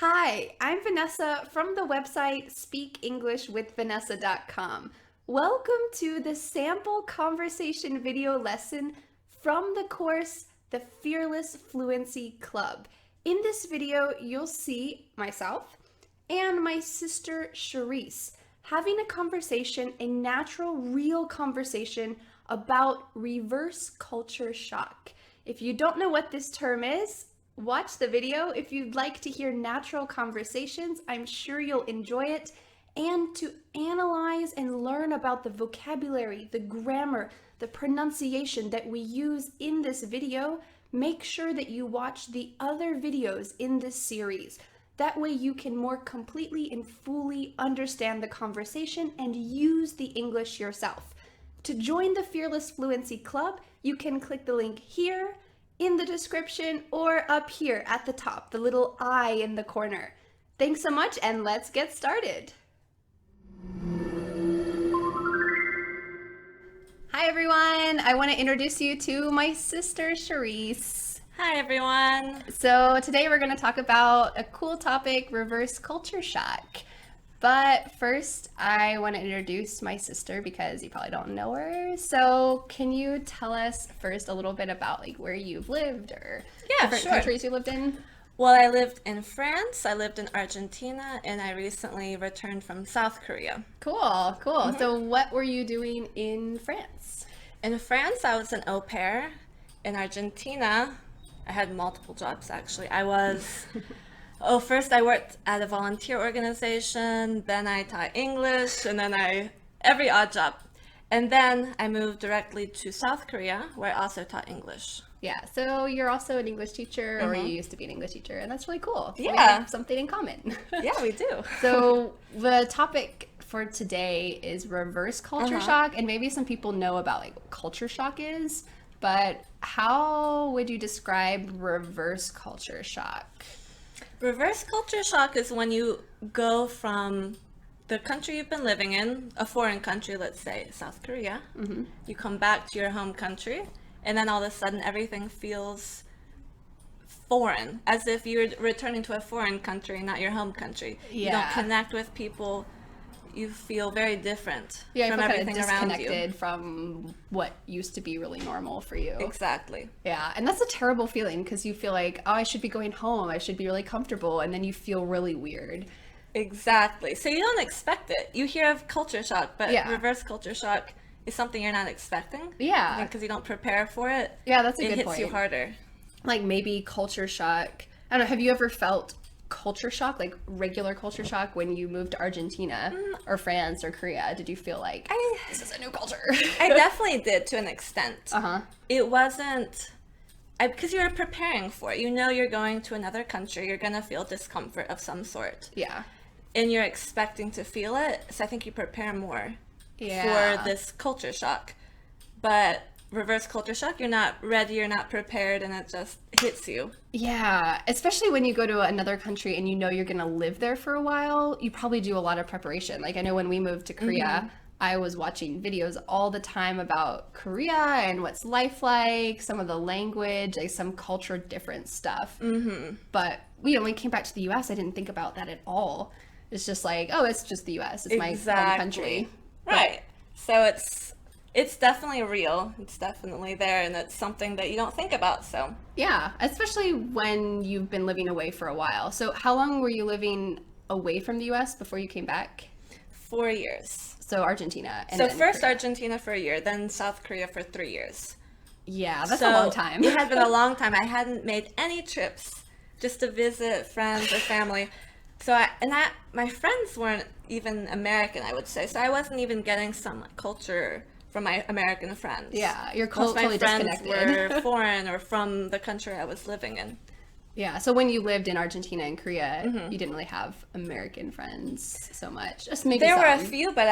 Hi, I'm Vanessa from the website speakenglishwithvanessa.com. Welcome to the sample conversation video lesson from the course, The Fearless Fluency Club. In this video, you'll see myself and my sister Charisse having a conversation, a natural, real conversation about reverse culture shock. If you don't know what this term is, watch the video. If you'd like to hear natural conversations, I'm sure you'll enjoy it. And to analyze and learn about the vocabulary, the grammar, the pronunciation that we use in this video, make sure that you watch the other videos in this series. That way you can more completely and fully understand the conversation and use the English yourself. To join the Fearless Fluency Club, you can click the link here in the description or up here at the top, the little I in the corner. Thanks so much, and let's get started. Hi everyone, I want to introduce you to my sister Charisse. Hi everyone. So today we're going to talk about a cool topic, reverse culture shock. But first, I want to introduce my sister because you probably don't know her. So can you tell us first a little bit about where you've lived or different countries you lived in? Well, I lived in France, I lived in Argentina, and I recently returned from South Korea. Cool. Mm-hmm. So what were you doing in France? In France, I was an au pair. In Argentina, I had multiple jobs actually. First I worked at a volunteer organization, then I taught English, and then every odd job. And then I moved directly to South Korea, where I also taught English. Yeah, so you're also an English teacher, or you used to be an English teacher, and that's really cool. Yeah. We have something in common. Yeah, we do. So the topic for today is reverse culture shock, and maybe some people know about what culture shock is, but how would you describe reverse culture shock? Reverse culture shock is when you go from the country you've been living in, a foreign country, let's say South Korea, you come back to your home country, and then all of a sudden everything feels foreign, as if you're returning to a foreign country, not your home country. Yeah. You don't connect with people. You feel very different from everything around you. Disconnected from what used to be really normal for you. Exactly. Yeah, and that's a terrible feeling because you feel like, oh, I should be going home. I should be really comfortable, and then you feel really weird. Exactly. So you don't expect it. You hear of culture shock, but reverse culture shock is something you're not expecting. Yeah. Because you don't prepare for it. Yeah, that's a good point. It hits you harder. Like maybe culture shock. I don't know, have you ever felt culture shock, like regular culture shock, when you moved to Argentina or France or Korea? Did you feel like this is a new culture? I definitely did, to an extent. It wasn't because you were preparing for it. You know you're going to another country, you're gonna feel discomfort of some sort. Yeah. And you're expecting to feel it, so I think you prepare more for this culture shock. But reverse culture shock, you're not ready, you're not prepared, and it just hits you. Yeah, especially when you go to another country and you know you're gonna live there for a while, you probably do a lot of preparation. Like I know when we moved to Korea, I was watching videos all the time about Korea and what's life like, some of the language, like some culture difference stuff. But when we came back to the US, I didn't think about that at all. It's just like, oh, it's just the US, it's my home country. Right. So it's definitely real. It's definitely there, and it's something that you don't think about. So yeah, especially when you've been living away for a while. So how long were you living away from the US before you came back? 4 years. So Argentina. And so then first Korea. Argentina for a year, then South Korea for 3 years. Yeah, that's a long time. It had been a long time. I hadn't made any trips just to visit friends or family. So my friends weren't even American, I would say. So I wasn't even getting some culture from my American friends. Yeah, you're Most totally of my friends disconnected. were foreign or from the country I was living in. Yeah, so when you lived in Argentina and Korea, you didn't really have American friends so much. Just maybe there some. were a few, but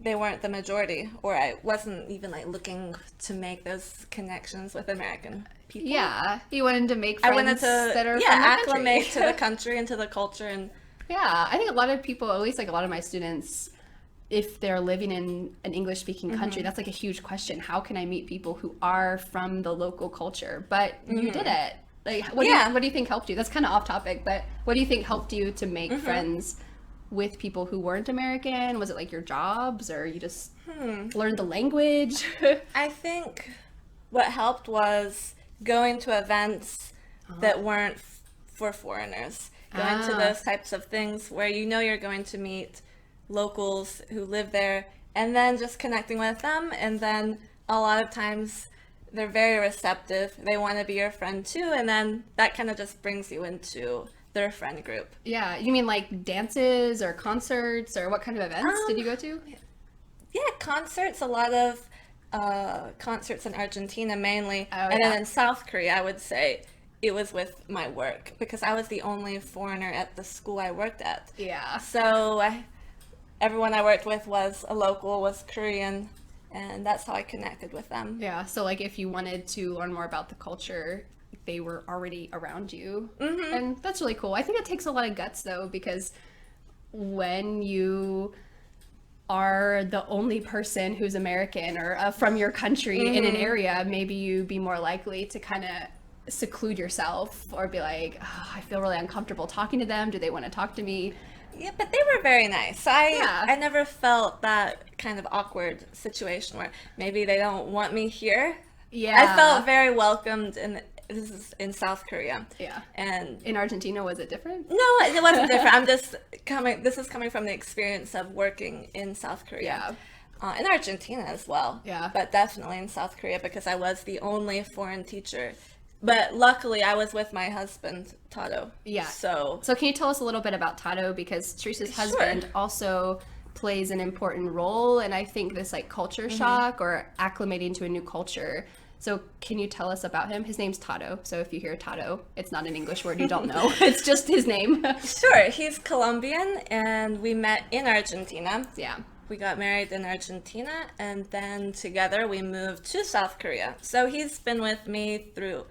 they weren't the majority, or I wasn't even looking to make those connections with American people. Yeah, you wanted to make friends I wanted to that are from the acclimate country. to the country and to the culture. And yeah, I think a lot of people, at least like a lot of my students, if they're living in an English-speaking country, that's like a huge question. How can I meet people who are from the local culture? But you did it. Like, Yeah. what do you think helped you? That's kind of off topic, but what do you think helped you to make friends with people who weren't American? Was it like your jobs, or you just learned the language? I think what helped was going to events that weren't for foreigners. Going to those types of things where you know you're going to meet locals who live there, and then just connecting with them. And then a lot of times they're very receptive. They want to be your friend too. And then that kind of just brings you into their friend group. Yeah, you mean like dances or concerts, or what kind of events did you go to? Yeah, concerts, a lot of concerts in Argentina mainly. Oh, and yeah. then in South Korea, I would say it was with my work because I was the only foreigner at the school I worked at. Yeah. So everyone I worked with was a local, was Korean, and that's how I connected with them. Yeah, so like if you wanted to learn more about the culture, they were already around you. And that's really cool. I think it takes a lot of guts though, because when you are the only person who's American or from your country in an area, maybe you'd be more likely to kind of seclude yourself or be like, oh, I feel really uncomfortable talking to them. Do they want to talk to me? Yeah, but they were very nice. I never felt that kind of awkward situation where maybe they don't want me here. Yeah. I felt very welcomed, and this is in South Korea. Yeah. And in Argentina, was it different? no, it wasn't different. I'm just this is coming from the experience of working in South Korea. Yeah. In Argentina as well. Yeah. But definitely in South Korea because I was the only foreign teacher. But luckily, I was with my husband, Tato. Yeah. So can you tell us a little bit about Tato? Because Teresa's husband also plays an important role, and I think this like culture shock or acclimating to a new culture. So can you tell us about him? His name's Tato. So if you hear Tato, it's not an English word you don't know. It's just his name. Sure. He's Colombian, and we met in Argentina. Yeah. We got married in Argentina, and then together we moved to South Korea. So he's been with me through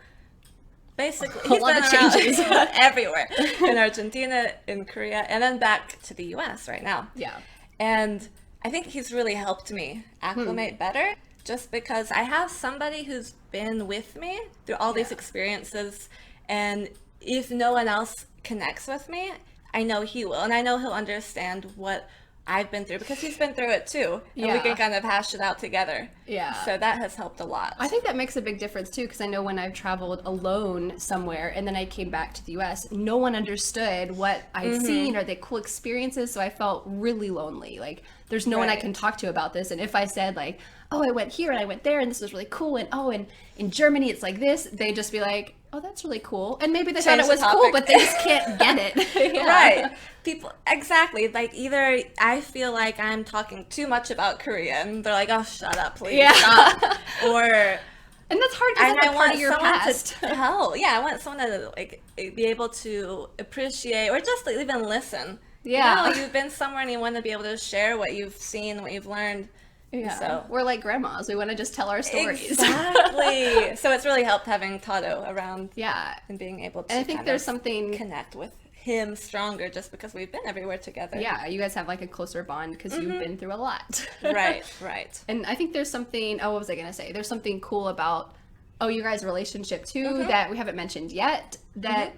basically A lot of changes. everywhere, in Argentina, in Korea, and then back to the US right now. Yeah. And I think he's really helped me acclimate better, just because I have somebody who's been with me through all these experiences, and if no one else connects with me, I know he will, and I know he'll understand what I've been through because he's been through it too, and we can kind of hash it out together. Yeah. So that has helped a lot. I think that makes a big difference too, because I know when I've traveled alone somewhere and then I came back to the US, no one understood what I'd seen or the cool experiences, so I felt really lonely. Like, there's no one I can talk to about this, and if I said like, oh, I went here and I went there and this was really cool, and oh, and in Germany it's like this, they'd just be like, oh, that's really cool. And maybe they thought it was cool, but they just can't get it. Yeah. Right. People, exactly. Like, either I feel like I'm talking too much about Korea, and they're like, oh, shut up, please. Yeah. Stop. Or, and that's hard because that's a part of your past. To tell. Yeah, I want someone to like be able to appreciate or just like, even listen. Yeah. You know, you've been somewhere and you want to be able to share what you've seen, what you've learned. Yeah. So we're like grandmas. We want to just tell our stories. Exactly. So it's really helped having Tato around. Yeah. And being able to and I think there's something connect with him stronger just because we've been everywhere together. Yeah, you guys have like a closer bond because you've been through a lot. Right, right. And I think there's something, what was I going to say? There's something cool about, you guys' relationship too that we haven't mentioned yet, that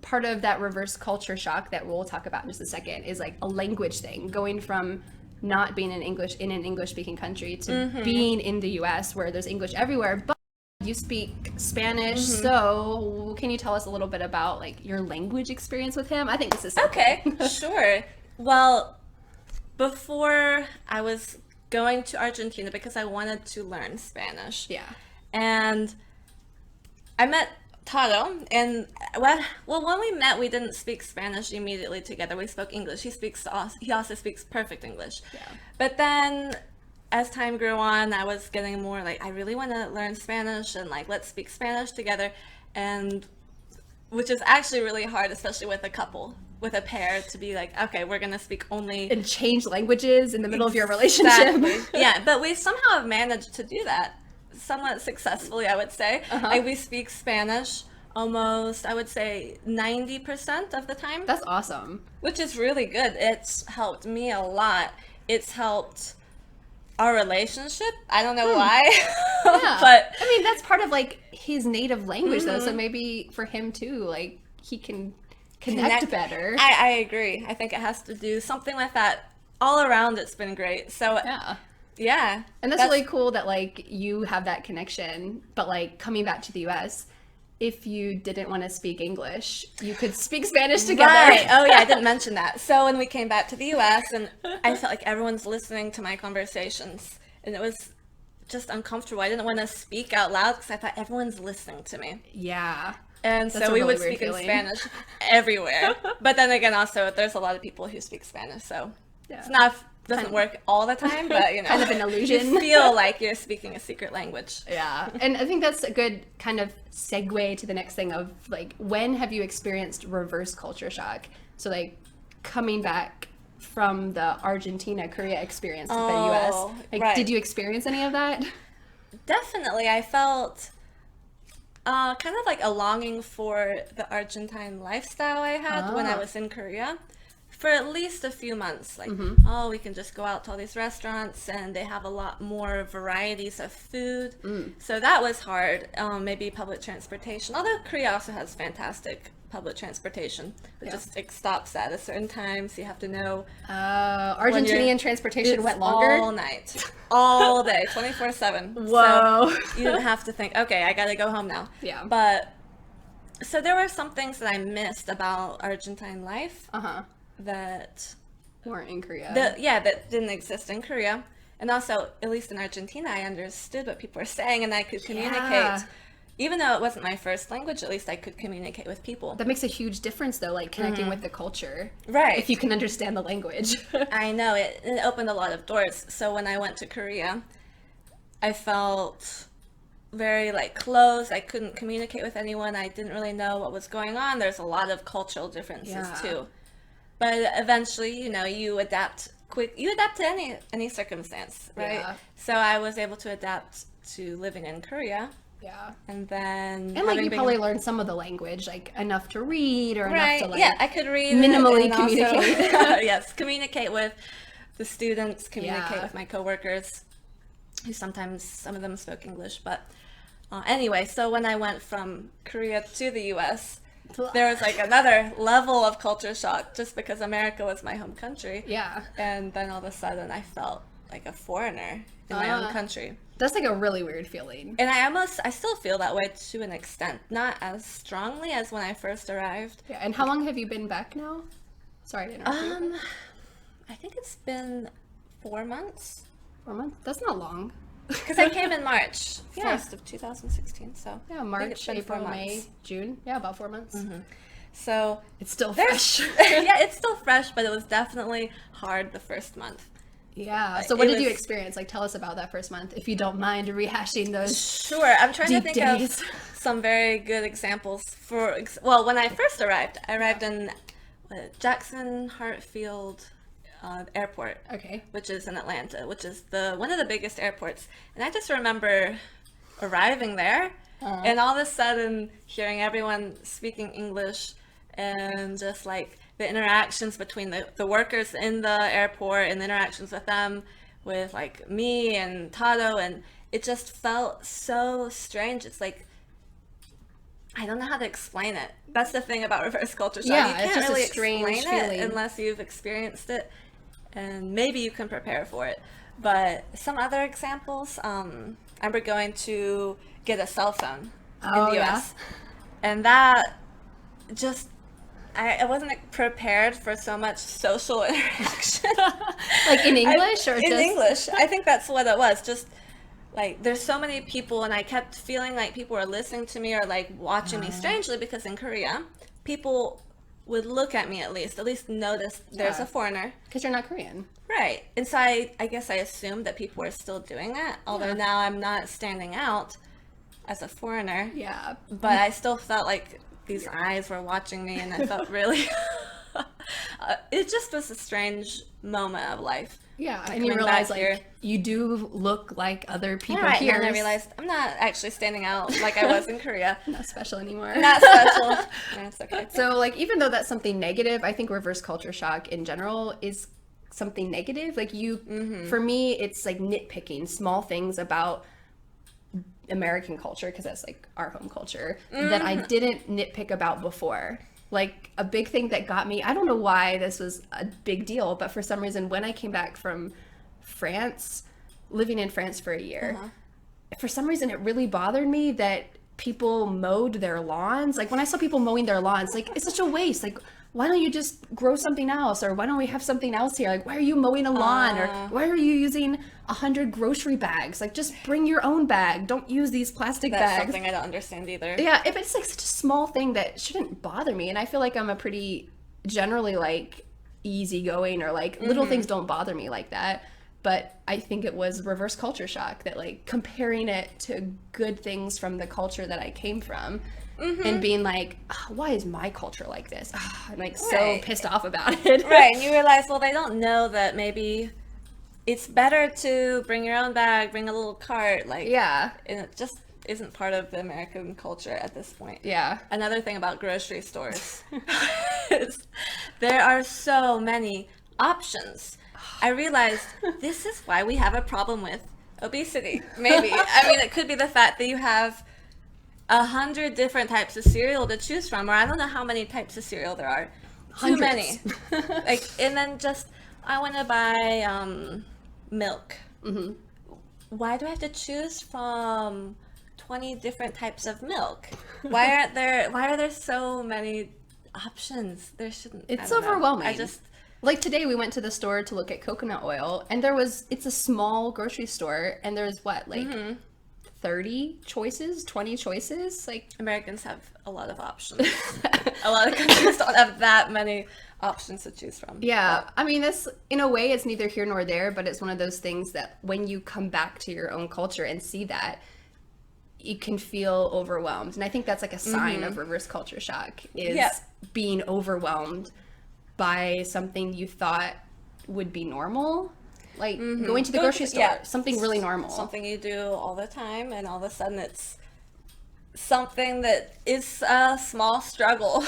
part of that reverse culture shock that we'll talk about in just a second is like a language thing, going from not being in an English speaking country to being in the US where there's English everywhere, but you speak Spanish. So can you tell us a little bit about like your language experience with him? I think this is so cool. Sure. Well, before I was going to Argentina because I wanted to learn Spanish. Yeah. And I met Tato, and when we met, we didn't speak Spanish immediately together. We spoke English. He also speaks perfect English. Yeah. But then, as time grew on, I was getting more like, I really want to learn Spanish, and like, let's speak Spanish together, and which is actually really hard, especially with a couple, with a pair, to be like, okay, we're gonna speak only and change languages in the middle of your relationship. Yeah, but we somehow have managed to do that. Somewhat successfully, I would say. Like, we speak Spanish almost, I would say, 90% of the time. That's awesome. Which is really good. It's helped me a lot. It's helped our relationship. I don't know why. Yeah. But I mean, that's part of like his native language though, so maybe for him too, like he can connect better. I agree. I think it has to do something with that. All around, it's been great. So yeah. And that's really cool that like you have that connection, but like coming back to the US, if you didn't want to speak English, you could speak Spanish together. Right. Oh yeah, I didn't mention that. So when we came back to the US, and I felt like everyone's listening to my conversations, and it was just uncomfortable. I didn't want to speak out loud because I thought everyone's listening to me. Yeah. And so we would speak in Spanish everywhere. But then again, also, there's a lot of people who speak Spanish, so it's not doesn't work all the time, but you know, kind of an illusion. You feel like you're speaking a secret language. Yeah. And I think that's a good kind of segue to the next thing of like, when have you experienced reverse culture shock? So like coming back from the Argentina, Korea experience to the US. Like, did you experience any of that? Definitely. I felt kind of like a longing for the Argentine lifestyle I had when I was in Korea. For at least a few months, like, we can just go out to all these restaurants and they have a lot more varieties of food. So that was hard. Maybe public transportation, although Korea also has fantastic public transportation. It just it stops at a certain time, so you have to know. Argentinian transportation went longer? All night. All day, 24/7. Whoa. So you didn't have to think, okay, I gotta go home now. Yeah. But, so there were some things that I missed about Argentine life. That weren't in Korea. That didn't exist in Korea. And also, at least in Argentina, I understood what people were saying and I could communicate. Even though it wasn't my first language, at least I could communicate with people. That makes a huge difference though, like connecting with the culture. Right. If you can understand the language. I know, it opened a lot of doors. So when I went to Korea, I felt very like closed. I couldn't communicate with anyone. I didn't really know what was going on. There's a lot of cultural differences too. But eventually, you know, you adapt you adapt to any circumstance, right? Yeah. So I was able to adapt to living in Korea. Yeah. And then like you probably learned some of the language, like enough to read or enough to like I could read minimally communicate. Also, yes, communicate with the students, communicate with my coworkers, who sometimes some of them spoke English. But anyway, so when I went from Korea to the US, there was like another level of culture shock just because America was my home country. Yeah. And then all of a sudden I felt like a foreigner in my own country. That's like a really weird feeling. And I still feel that way to an extent. Not as strongly as when I first arrived. Yeah. And how long have you been back now? Sorry to interrupt you. I think it's been 4 months. 4 months? That's not long. Because I came in March 1st of 2016, so yeah, March, April, May, June. Yeah, about 4 months. So it's still fresh. Yeah, it's still fresh, but it was definitely hard the first month. Yeah. So what did you experience? Like, tell us about that first month, if you don't mind rehashing those. Sure. I'm trying to think of some very good examples. When I first arrived, I arrived in Jackson Hartfield Airport, which is in Atlanta, which is one of the biggest airports. And I just remember arriving there and all of a sudden hearing everyone speaking English and just like the interactions between the workers in the airport and the interactions with them, with like me and Tado, and it just felt so strange. It's like, I don't know how to explain it. That's the thing about reverse culture shock. Yeah, you can't it's just really a strange explain feeling it unless you've experienced it, and maybe you can prepare for it. But some other examples, I remember going to get a cell phone in the US, and that just, I wasn't prepared for so much social interaction. Like in English or in English. I think that's what it was. Just like there's so many people, and I kept feeling like people were listening to me or like watching me strangely, because in Korea, people would look at me at least notice there's a foreigner. Because you're not Korean. Right. And so I guess I assumed that people were still doing that, although now I'm not standing out as a foreigner. Yeah. But I still felt like these eyes were watching me, and I felt really it just was a strange moment of life. Yeah, and you realize like you do look like other people here. And I realized I'm not actually standing out like I was in Korea. Not special anymore. Not special. That's okay. So like, even though that's something negative, I think reverse culture shock in general is something negative. Like for me, it's like nitpicking small things about American culture, because that's like our home culture, that I didn't nitpick about before. Like a big thing that got me, I don't know why this was a big deal, but for some reason when I came back from France, living in France for a year, for some reason it really bothered me that people mowed their lawns. Like when I saw people mowing their lawns, like it's such a waste. Like, why don't you just grow something else? Or why don't we have something else here? Like, why are you mowing a lawn? Or why are you using 100 grocery bags? Like, just bring your own bag. Don't use these plastic bags. That's something I don't understand either. Yeah, if it's like such a small thing that shouldn't bother me. And I feel like I'm a pretty generally like easygoing, or like little things don't bother me like that. But I think it was reverse culture shock, that like comparing it to good things from the culture that I came from, and being like, oh, why is my culture like this? Oh, I'm like so pissed off about it. Right, and you realize, well, they don't know that maybe it's better to bring your own bag, bring a little cart, like, and it just isn't part of the American culture at this point. Yeah. Another thing about grocery stores is there are so many options. I realized this is why we have a problem with obesity. Maybe. I mean, it could be the fact that you have 100 different types of cereal to choose from, or I don't know how many types of cereal there are. Too many. Like, and then just, I want to buy milk. Why do I have to choose from 20 different types of milk? Why are there so many options? There shouldn't. It's overwhelming. I just. Like today we went to the store to look at coconut oil, and it's a small grocery store, and there's what, like 30 choices, 20 choices? Like, Americans have a lot of options. A lot of countries don't have that many options to choose from. Yeah, but I mean, this, in a way, it's neither here nor there, but it's one of those things that when you come back to your own culture and see that, you can feel overwhelmed. And I think that's like a sign of reverse culture shock, is being overwhelmed by something you thought would be normal, like going to the grocery store, something really normal, something you do all the time, and all of a sudden it's something that is a small struggle.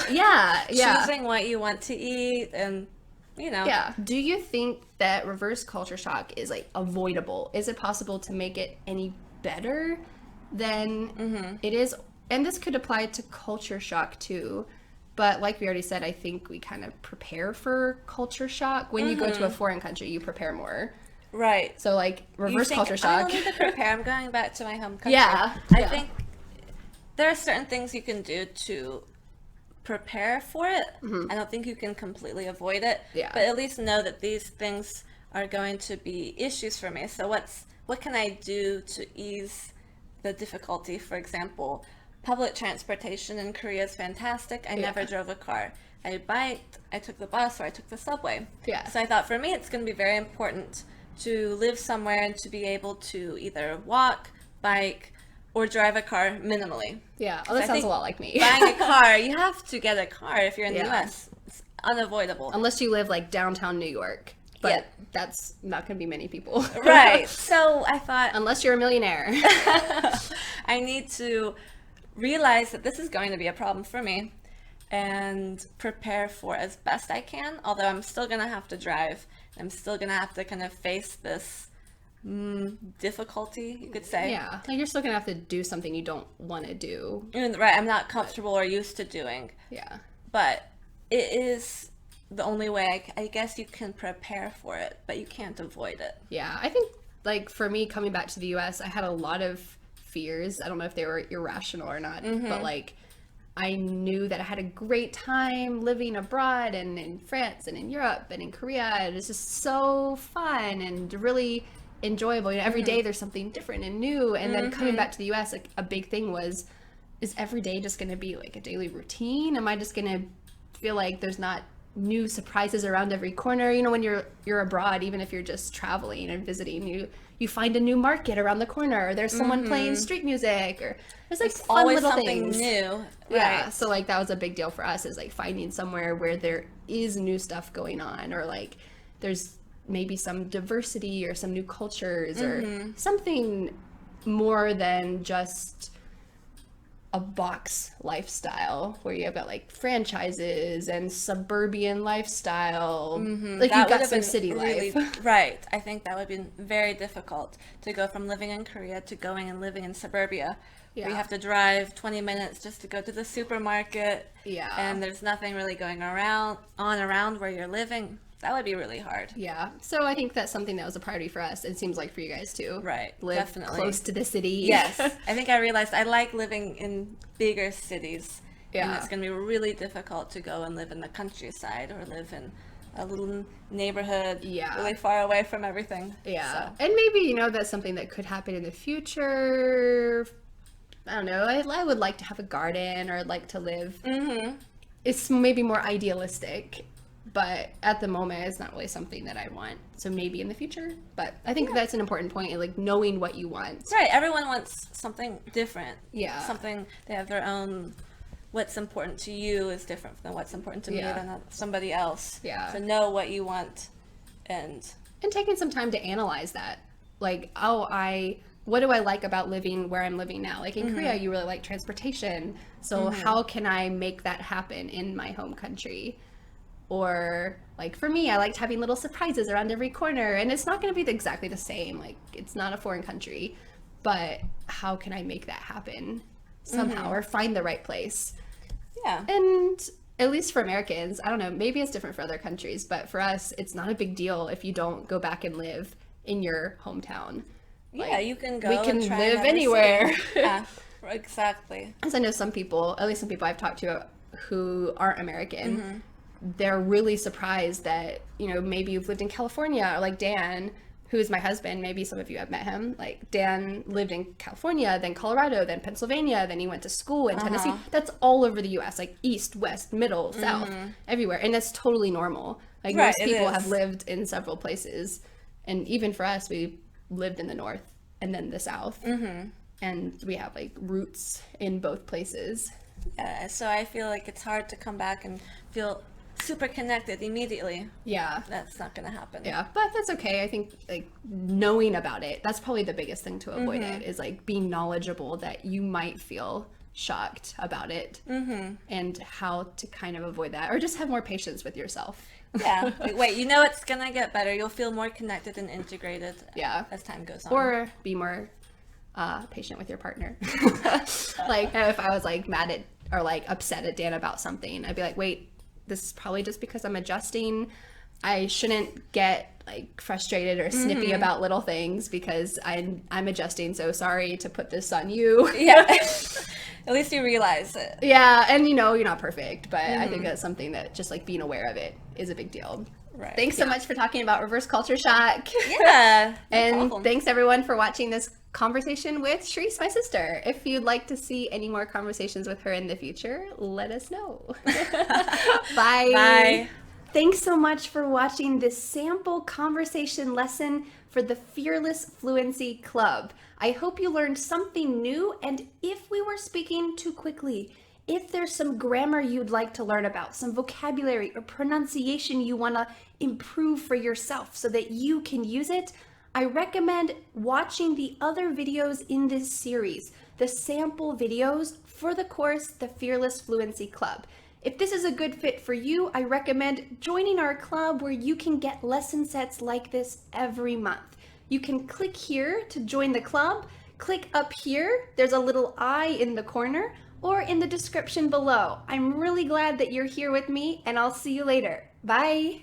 Choosing what you want to eat, and do you think that reverse culture shock is like avoidable? Is it possible to make it any better than it is? And this could apply to culture shock too. But like we already said, I think we kind of prepare for culture shock. When you go to a foreign country, you prepare more. Right. So like reverse culture shock. I don't need to prepare. I'm going back to my home country. I think there are certain things you can do to prepare for it. I don't think you can completely avoid it. But at least know that these things are going to be issues for me. So what can I do to ease the difficulty? For example, public transportation in Korea is fantastic. I never drove a car. I biked, I took the bus, or I took the subway. So I thought for me it's going to be very important to live somewhere and to be able to either walk, bike, or drive a car minimally. Yeah, that sounds a lot like me. Buying a car, you have to get a car if you're in the US. It's unavoidable. Unless you live like downtown New York. But that's not going to be many people. Right. So I thought, unless you're a millionaire, I need to realize that this is going to be a problem for me and prepare for as best I can, although I'm still going to have to drive. I'm still going to have to kind of face this difficulty, you could say. Yeah, like you're still going to have to do something you don't want to do. Right, I'm not comfortable or used to doing. Yeah. But it is the only way, I guess you can prepare for it, but you can't avoid it. Yeah, I think like for me coming back to the US, I had a lot of fears. I don't know if they were irrational or not, but like I knew that I had a great time living abroad and in France and in Europe and in Korea. It was just so fun and really enjoyable. You know, every day there's something different and new. And then coming back to the US, like a big thing was, is every day just going to be like a daily routine? Am I just going to feel like there's not new surprises around every corner? You know, when you're abroad, even if you're just traveling and visiting, you find a new market around the corner, or there's someone playing street music, or there's like fun always little something things. New. Yeah, Right. so like that was a big deal for us, is like finding somewhere where there is new stuff going on, or like there's maybe some diversity or some new cultures or something more than just a box lifestyle where you have got like franchises and suburban lifestyle. Like That you've would got have some been city really, life. right. I think that would have been very difficult to go from living in Korea to going and living in suburbia. Where you Yeah. have to drive 20 minutes just to go to the supermarket. Yeah. And there's nothing really going around where you're living. That would be really hard. Yeah. So I think that's something that was a priority for us. It seems like for you guys too. Right, Live definitely. close to the city. Yes. I think I realized I like living in bigger cities. And Yeah. it's going to be really difficult to go and live in the countryside or live in a little neighborhood Yeah. really far away from everything. Yeah. So, And maybe, you know, that's something that could happen in the future. I don't know. I would like to have a garden, or I'd like to live. It's maybe more idealistic, but at the moment, it's not really something that I want. So maybe in the future. But I think that's an important point, like knowing what you want. right. Everyone wants something different. Yeah. Something, they have their own, what's important to you is different than what's important to me Yeah. than somebody else. Yeah. So know what you want and And taking some time to analyze that. Like, what do I like about living where I'm living now? Like in Korea, you really like transportation. So how can I make that happen in my home country? Or like for me, I liked having little surprises around every corner, and it's not going to be exactly the same. Like it's not a foreign country, but how can I make that happen somehow, or find the right place? yeah. And at least for Americans, I don't know, maybe it's different for other countries, but for us, it's not a big deal if you don't go back and live in your hometown. Yeah, you can go we can and try live another anywhere. city. Yeah, exactly. As I know some people, at least some people I've talked to who aren't American, they're really surprised that, you know, maybe you've lived in California, or like Dan, who's my husband, maybe some of you have met him. Like Dan lived in California, then Colorado, then Pennsylvania, then he went to school in Tennessee. That's all over the US, like east, west, middle, south, everywhere. And that's totally normal. Like Right, most it people is. have lived in several places. And even for us, we lived in the north and then the south. And we have like roots in both places. Yeah, so I feel like it's hard to come back and feel super connected immediately. Yeah. That's not going to happen. Yeah, but that's okay. I think like knowing about it, that's probably the biggest thing to avoid it, is like being knowledgeable that you might feel shocked about it, and how to kind of avoid that, or just have more patience with yourself. Yeah. Like, wait, you know it's going to get better. You'll feel more connected and integrated Yeah. as time goes on. Or be more patient with your partner. Like if I was like mad at or like upset at Dan about something, I'd be like, wait, this is probably just because I'm adjusting. I shouldn't get like frustrated or snippy about little things because I'm adjusting. So sorry to put this on you. yeah. At least you realize it. Yeah, and you know, you're not perfect, but I think that's something that just like being aware of it is a big deal. Right. Thanks so much for talking about reverse culture shock. Yeah. And problem. thanks everyone for watching this conversation with Sharice, my sister. If you'd like to see any more conversations with her in the future, let us know. Bye. Bye. Thanks so much for watching this sample conversation lesson for the Fearless Fluency Club. I hope you learned something new, and if we were speaking too quickly, if there's some grammar you'd like to learn about, some vocabulary or pronunciation you want to improve for yourself so that you can use it, I recommend watching the other videos in this series, the sample videos for the course, the Fearless Fluency Club. If this is a good fit for you, I recommend joining our club where you can get lesson sets like this every month. You can click here to join the club, click up here, there's a little I in the corner, or in the description below. I'm really glad that you're here with me, and I'll see you later. Bye!